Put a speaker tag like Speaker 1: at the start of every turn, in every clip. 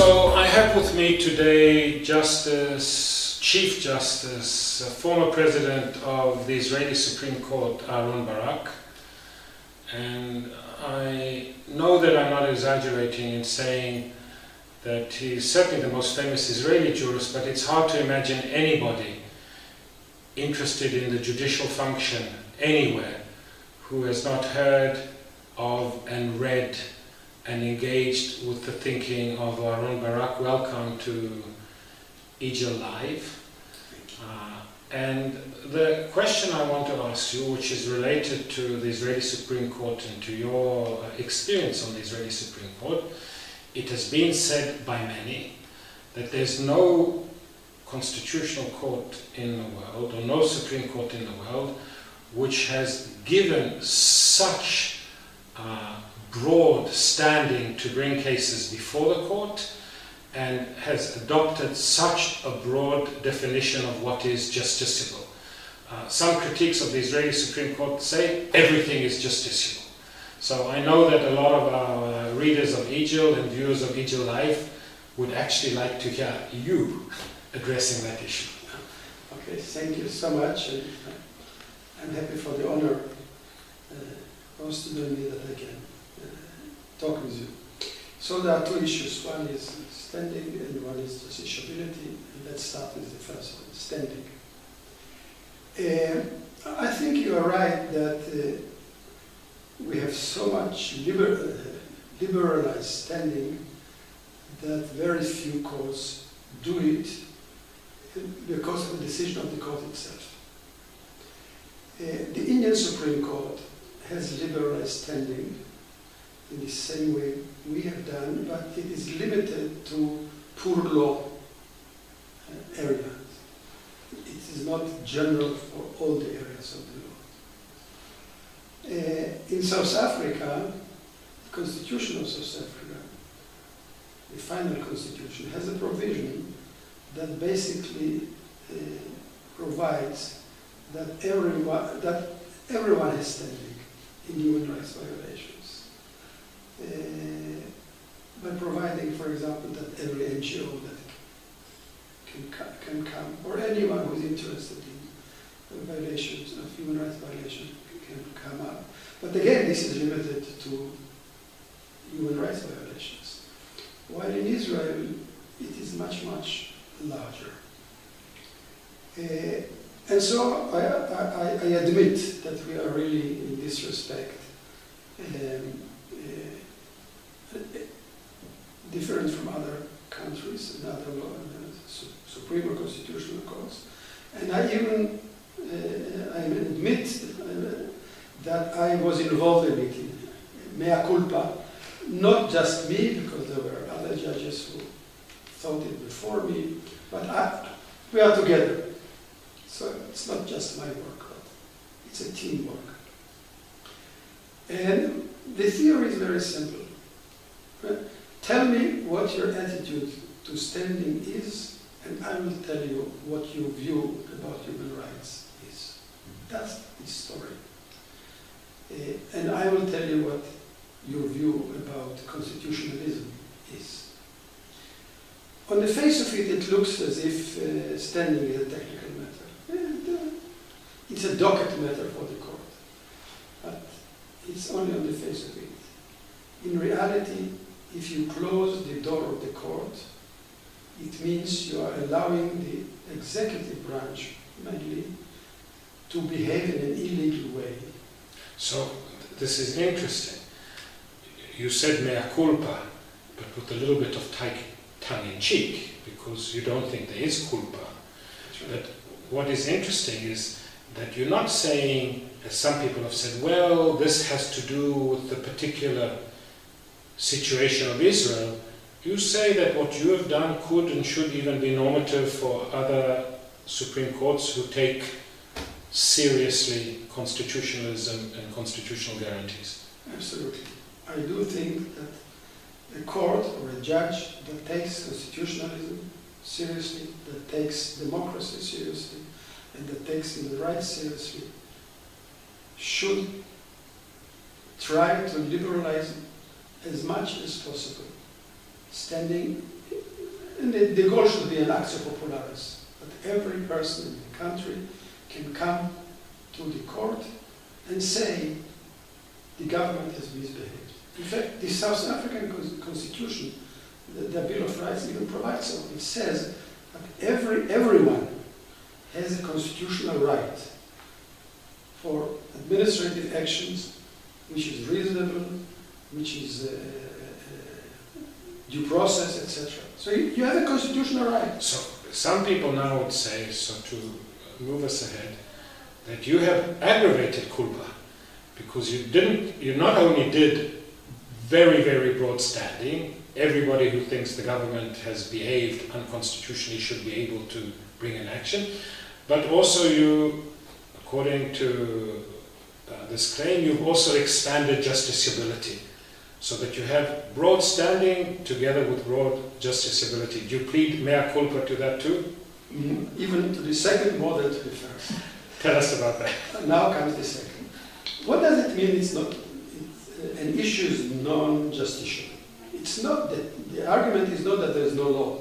Speaker 1: So I have with me today Chief Justice, former President of the Israeli Supreme Court, Aharon Barak. And I know that I'm not exaggerating in saying that he's certainly the most famous Israeli jurist, but it's hard to imagine anybody interested in the judicial function anywhere who has not heard of and read and engaged with the thinking of Aharon Barak. Welcome to EJIL Live. And the question I want to ask you, which is related to the Israeli Supreme Court and to your experience on the Israeli Supreme Court, it has been said by many that there's no constitutional court in the world, or no Supreme Court in the world, which has given such broad standing to bring cases before the court and has adopted such a broad definition of what is justiciable. Some critiques of the Israeli Supreme Court say everything is justiciable. So I know that a lot of our readers of EJIL and viewers of EJIL Live would actually like to hear you addressing that issue.
Speaker 2: Okay, thank you so much. And I'm happy for the honor also to me that I can talk with you. So there are two issues. One is standing and one is justiciability. And let's start with the first one, standing. I think you are right that we have so much liberalized standing that very few courts do it because of the decision of the court itself. The Indian Supreme Court has liberalized standing in the same way we have done, but it is limited to poor law areas. It is not general for all the areas of the law. In South Africa, the Constitution of South Africa, the final constitution, has a provision that basically provides that everyone has standing in human rights violations. By providing, for example, that every NGO that can come, or anyone who is interested in violations of human rights violations can come up. But again, this is limited to human rights violations. While in Israel, it is much, much larger. And so I admit that we are really, in this respect, different from other countries and other supreme or constitutional courts. And I even admit that I was involved in it, mea culpa, not just me, because there were other judges who thought it before me, but we are together. So it's not just my work, but it's a teamwork. And the theory is very simple. Tell me what your attitude to standing is, and I will tell you what your view about human rights is. That's the story. And I will tell you what your view about constitutionalism is. On the face of it, it looks as if standing is a technical matter. It's a docket matter for the court, but it's only on the face of it. In reality, if you close the door of the court, it means you are allowing the executive branch, mainly, to behave in an illegal way.
Speaker 1: So this is interesting. You said mea culpa, but with a little bit of tongue-in-cheek, because you don't think there is culpa. Right. But what is interesting is that you're not saying, as some people have said, well, this has to do with the particular situation of Israel. You say that what you have done could and should even be normative for other Supreme Courts who take seriously constitutionalism and constitutional guarantees.
Speaker 2: Absolutely. I do think that a court or a judge that takes constitutionalism seriously, that takes democracy seriously, and that takes human rights seriously, should try to liberalize as much as possible standing, and the goal should be an actio popularis, that every person in the country can come to the court and say the government has misbehaved. In fact, the South African constitution, the Bill of Rights even provides so. It says that everyone has a constitutional right for administrative actions which is reasonable, which is due process, etc. So you have a constitutional right.
Speaker 1: So some people now would say, so to move us ahead, that you have aggravated culpa because you not only did very, very broad standing, everybody who thinks the government has behaved unconstitutionally should be able to bring an action, but also you, according to this claim, you've also expanded justiciability so that you have broad standing together with broad justiciability. Do you plead mea culpa to that too?
Speaker 2: Even to the second more than to the first.
Speaker 1: Tell us about that.
Speaker 2: Now comes the second. What does it mean an issue is non-justiciable? It's not that, the argument is not that there is no law.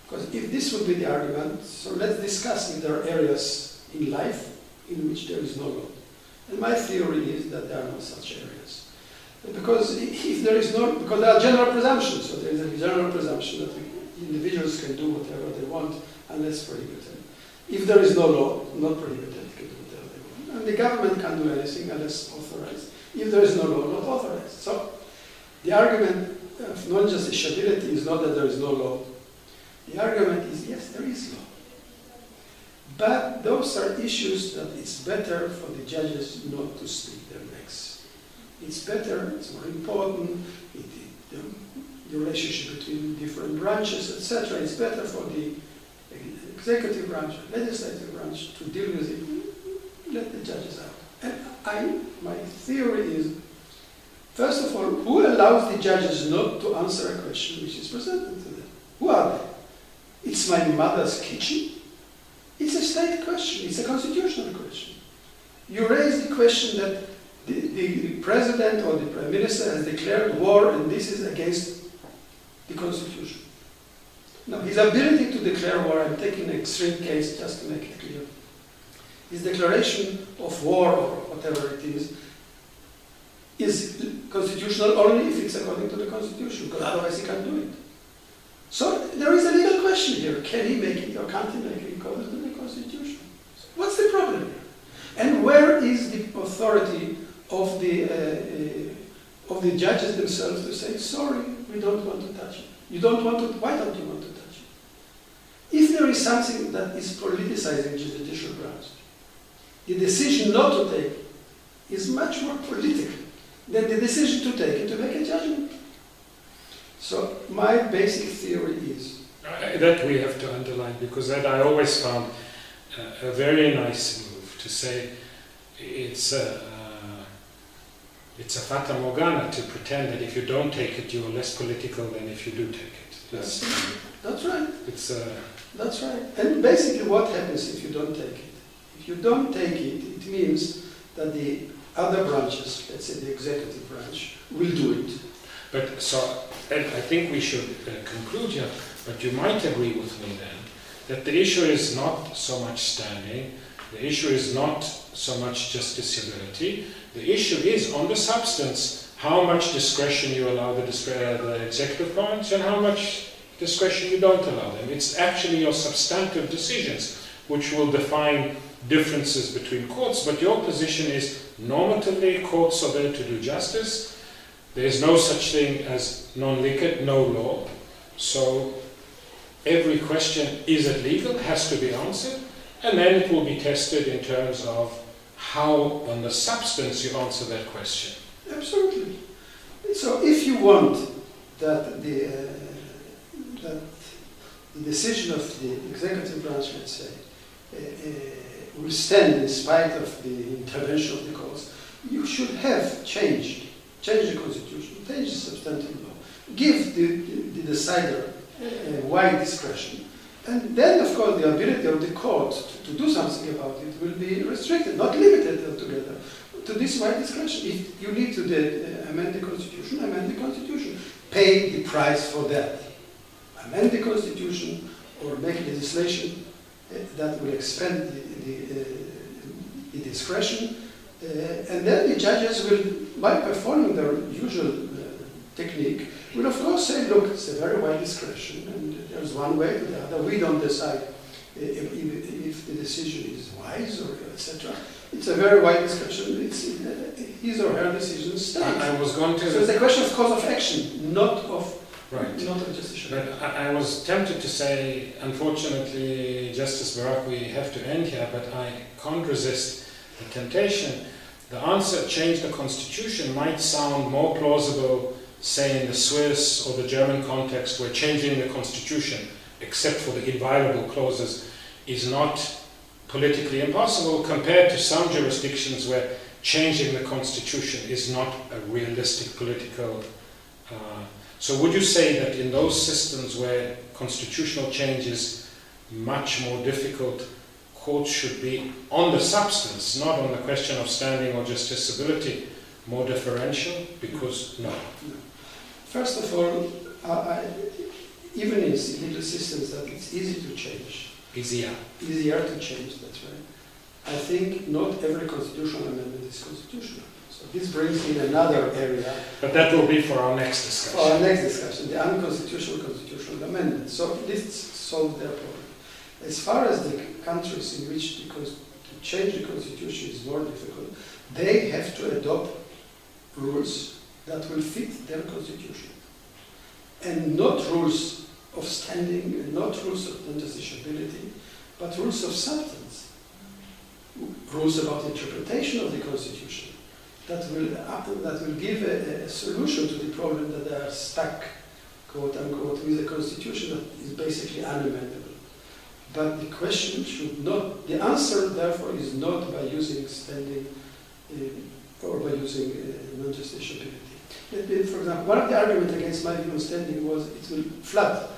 Speaker 2: Because if this would be the argument, so let's discuss if there are areas in life in which there is no law. And my theory is that there are no such areas. Because if there is no, because there are general presumptions, so there is a general presumption that individuals can do whatever they want unless prohibited. If there is no law, not prohibited, they can do whatever they want. And the government can't do anything unless authorized. If there is no law, not authorized. So the argument of non-justiciability is not that there is no law. The argument is, yes, there is law. But those are issues that it's better for the judges not to stick their necks. It's better, it's more important, the relationship between different branches, etc. It's better for the executive branch, legislative branch to deal with it, let the judges out. And my theory is, first of all, who allows the judges not to answer a question which is presented to them? Who are they? It's my mother's kitchen? It's a state question, it's a constitutional question. You raise the question that the president or the prime minister has declared war and this is against the constitution. Now, his ability to declare war, I'm taking an extreme case just to make it clear. His declaration of war or whatever it is constitutional only if it's according to the constitution, because otherwise he can't do it. So there is a legal question here. Can he make it or can't he make it according to the constitution? What's the problem here? And where is the authority of the judges themselves to say, sorry, we don't want to touch it. You don't want to, why don't you want to touch it? If there is something that is politicizing the judicial branch, the decision not to take is much more political than the decision to take and to make a judgment. So my basic theory is...
Speaker 1: that we have to underline, because that I always found a very nice move to say it's a fata morgana to pretend that if you don't take it, you are less political than if you do take it.
Speaker 2: That's right.
Speaker 1: That's
Speaker 2: right. And basically what happens if you don't take it? If you don't take it, it means that the other branches, let's say the executive branch, will do it.
Speaker 1: But so, I think we should conclude here, but you might agree with me then, that the issue is not so much standing, the issue is not so much justiciability, the issue is, on the substance, how much discretion you allow the executive branch and how much discretion you don't allow them. It's actually your substantive decisions which will define differences between courts, but your position is normatively courts are there to do justice. There is no such thing as non-liquid, no law. So every question, is it legal, has to be answered, and then it will be tested in terms of how, on the substance, you answer that question.
Speaker 2: Absolutely. So if you want that the decision of the executive branch, let's say, will stand in spite of the intervention of the courts, you should have change the constitution, change the substantive law, give the decider wide discretion, and then, of course, the ability of the court to do something about it will be restricted, not limited altogether, to this wide discretion. If you need to amend the constitution, amend the constitution. pay the price for that. Amend the constitution or make legislation that will expand the discretion, and then the judges will, by performing their usual technique, will of course say, look, it's a very wide discretion, and there's one way to the other. We don't decide if the decision is wise or etc. It's a very wide discussion. It's his or her decision stands.
Speaker 1: I was going to.
Speaker 2: So it's a question of cause of action, not of
Speaker 1: right.
Speaker 2: not of justiciability.
Speaker 1: But I was tempted to say, unfortunately, Justice Barak, we have to end here. But I can't resist the temptation. The answer, change the constitution, might sound more plausible, say in the Swiss or the German context, where changing the constitution, except for the inviolable clauses, is not politically impossible, compared to some jurisdictions where changing the constitution is not a realistic political. So would you say that in those systems where constitutional change is much more difficult, courts should be, on the substance, not on the question of standing or justiciability, more differential? Because no.
Speaker 2: First of all, even in legal systems that it's easy to change. Easier to change, that's right. I think not every constitutional amendment is constitutional. So this brings in another area.
Speaker 1: But that will be for our next discussion.
Speaker 2: For our next discussion, the unconstitutional constitutional amendment. So this solves their problem. As far as the countries in which to change the constitution is more difficult, they have to adopt rules that will fit their constitution. And not rules of standing, and not rules of non-justiciability, but rules of substance. Rules about interpretation of the constitution that will give a solution to the problem that they are stuck, quote unquote, with a constitution that is basically unamendable. But the question should not, the answer therefore is not by using standing or by using non-justiciability. For example, one of the arguments against my view on standing was it will flood.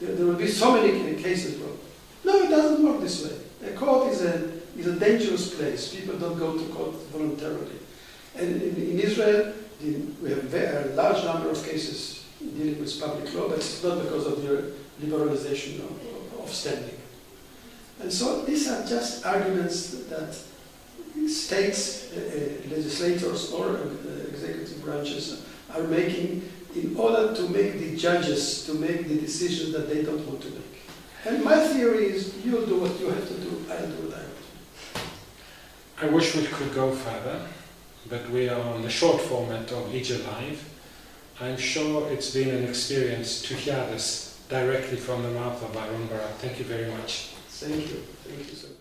Speaker 2: There will be so many cases brought. No, it doesn't work this way. A court is a dangerous place. People don't go to court voluntarily. And in Israel, we have a large number of cases dealing with public law, but it's not because of the liberalization of standing. And so these are just arguments that states, legislators or executive branches are making in order to make the judges to make the decisions that they don't want to make. And my theory is, you'll do what you have to do, I'll do what I have to do.
Speaker 1: I wish we could go further, but we are on the short format of EJIL Live. I'm sure it's been an experience to hear this directly from the mouth of Aharon Barak. Thank you very much.
Speaker 2: Thank you. Thank you so much.